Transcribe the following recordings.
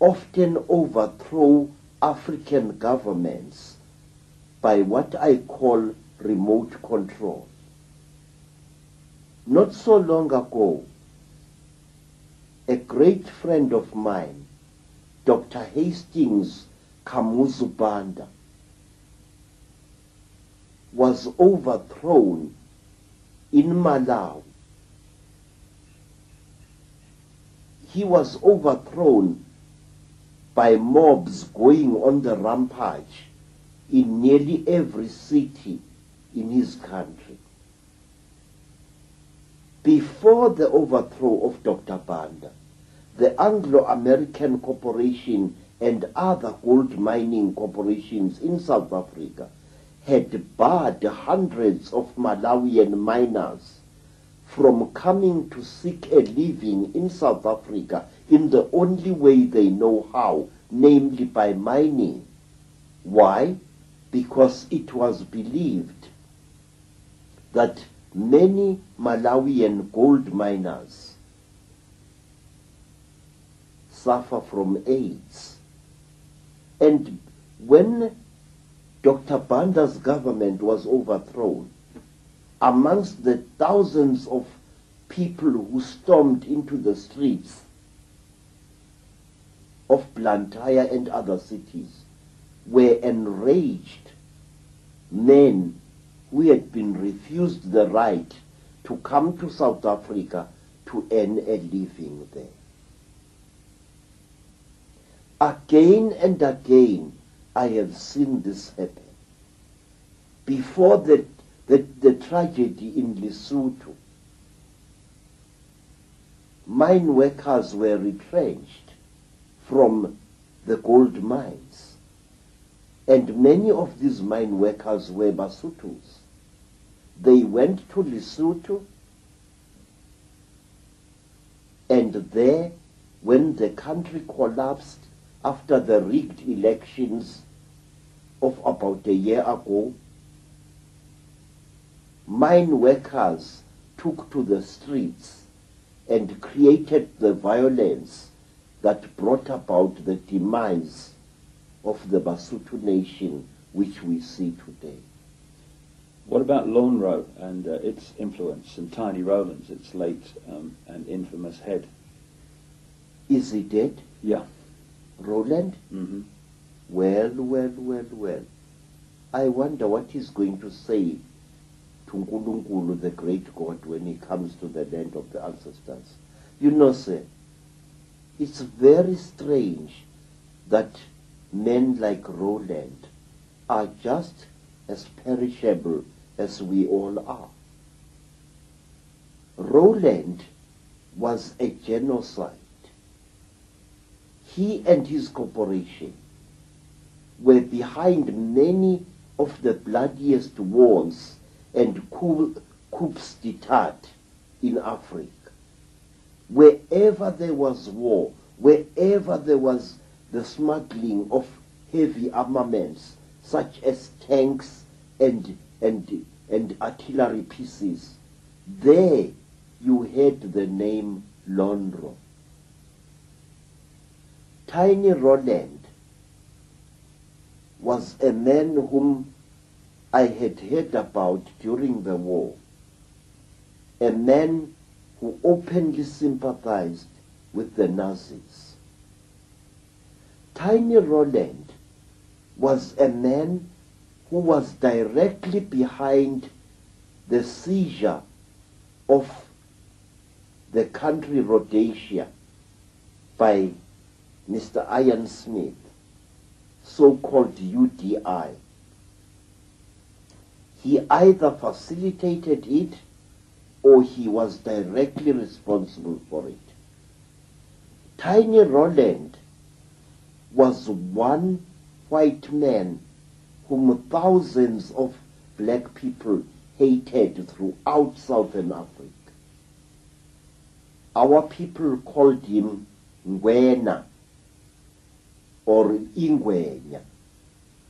often overthrow African governments by what I call remote control. Not so long ago, a great friend of mine, Dr. Hastings Kamuzu Banda, was overthrown in Malawi. He was overthrown by mobs going on the rampage in nearly every city in his country. Before the overthrow of Dr. Banda, the Anglo-American Corporation and other gold mining corporations in South Africa had barred hundreds of Malawian miners from coming to seek a living in South Africa in the only way they know how, namely by mining. Why? Because it was believed that many Malawian gold miners suffer from AIDS. And when Dr. Banda's government was overthrown, amongst the thousands of people who stormed into the streets of Blantyre and other cities were enraged men who had been refused the right to come to South Africa to earn a living there. Again and again, I have seen this happen. Before the tragedy in Lesotho, mine workers were retrenched from the gold mines. And many of these mine workers were Basutos. They went to Lesotho, and there, when the country collapsed after the rigged elections of about a year ago, mine workers took to the streets and created the violence that brought about the demise of the Basotho nation which we see today. What about Lonro and its influence, and Tiny Rowlands, its late and infamous head? Is he dead? Yeah. Rowland? Mm-hmm. Well. I wonder what he's going to say to Nkulunkulu, the great God, when he comes to the land of the ancestors. You know, sir, it's very strange that men like Rowland are just as perishable as we all are. Rowland was a genocide. He and his corporation were behind many of the bloodiest wars and coups d'etat in Africa. Wherever there was war, wherever there was the smuggling of heavy armaments, such as tanks and artillery pieces, there you heard the name Lonro. Tiny Rowland was a man whom I had heard about during the war, a man who openly sympathized with the Nazis. Tiny Rowland was a man who was directly behind the seizure of the country Rhodesia by Mr. Ian Smith, so-called UDI. He either facilitated it or he was directly responsible for it. Tiny Rowland was one white man whom thousands of black people hated throughout Southern Africa. Our people called him Ngwena or Ingwenya,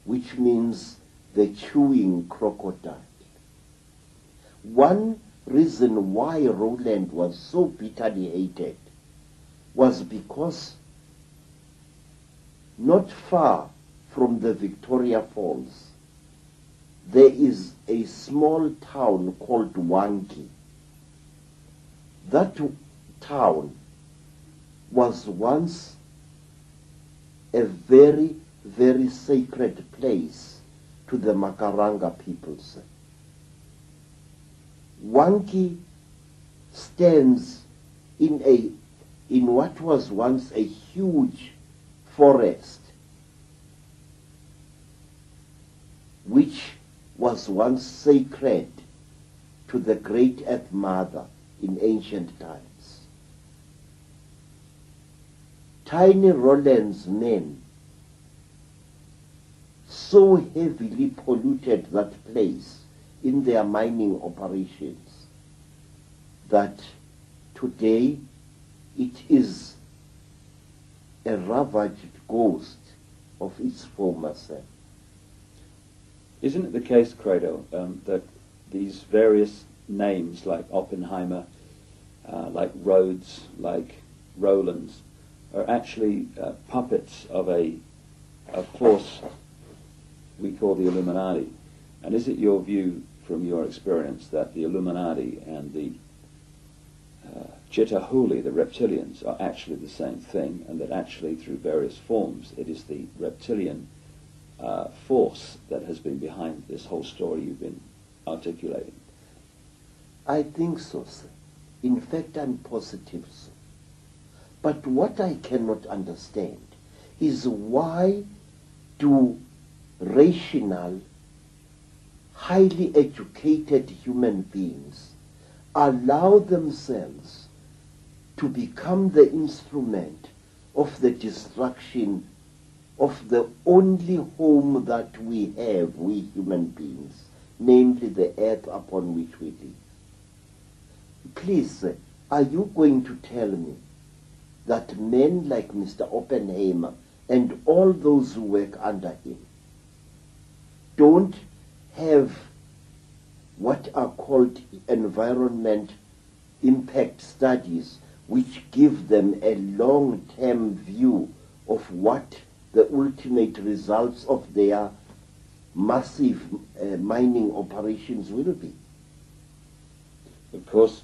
which means the chewing crocodile. One reason why Rowland was so bitterly hated was because not far from the Victoria Falls, there is a small town called Wanki. That town was once a very, very sacred place to the Makaranga peoples. Wanki stands in what was once a huge forest, which was once sacred to the great Earth Mother in ancient times. Tiny Roland's men so heavily polluted that place in their mining operations that today it is a ravaged ghost of its former self. Isn't it the case, Credo, that these various names like Oppenheimer, like Rhodes, like Roland's, are actually puppets of a force we call the Illuminati? And is it your view, from your experience, that the Illuminati and the Chitahuli, the reptilians, are actually the same thing, and that actually through various forms it is the reptilian force that has been behind this whole story you've been articulating? I think so, sir. In fact, I'm positive, sir. But what I cannot understand is why do rational, highly educated human beings allow themselves to become the instrument of the destruction of the only home that we have, we human beings, namely the earth upon which we live. Please, sir, are you going to tell me that men like Mr. Oppenheimer and all those who work under him don't have what are called environment impact studies, which give them a long-term view of what the ultimate results of their massive mining operations will be? Of course,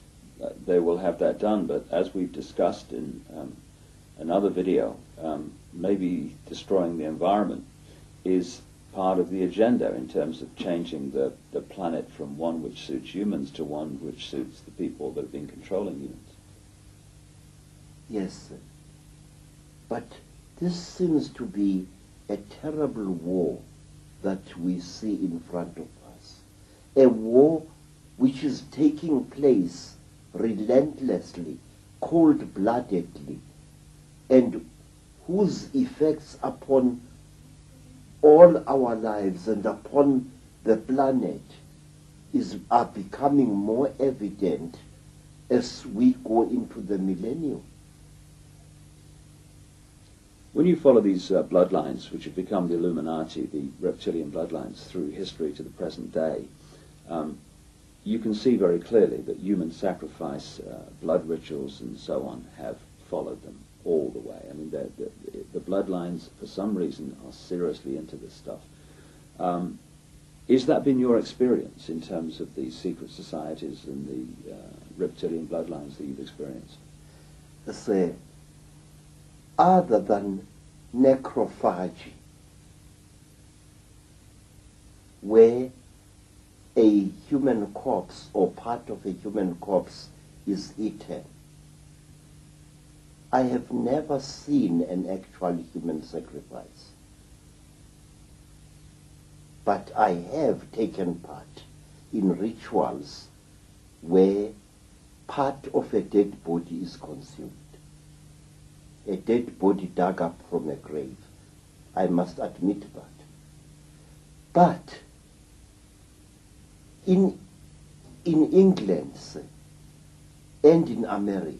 they will have that done, but as we've discussed in another video, maybe destroying the environment is part of the agenda in terms of changing the planet from one which suits humans to one which suits the people that have been controlling humans. Yes, sir. But this seems to be a terrible war that we see in front of us. A war which is taking place relentlessly, cold-bloodedly, and whose effects upon all our lives and upon the planet are becoming more evident as we go into the millennium. When you follow these bloodlines, which have become the Illuminati, the reptilian bloodlines, through history to the present day, you can see very clearly that human sacrifice, blood rituals and so on have followed them all the way. I mean, the bloodlines, for some reason, are seriously into this stuff. Has that been your experience in terms of the secret societies and the reptilian bloodlines that you've experienced? Say, other than necrophagy, where a human corpse or part of a human corpse is eaten, I have never seen an actual human sacrifice. But I have taken part in rituals where part of a dead body is consumed. A dead body dug up from a grave. I must admit that. But in England and in America,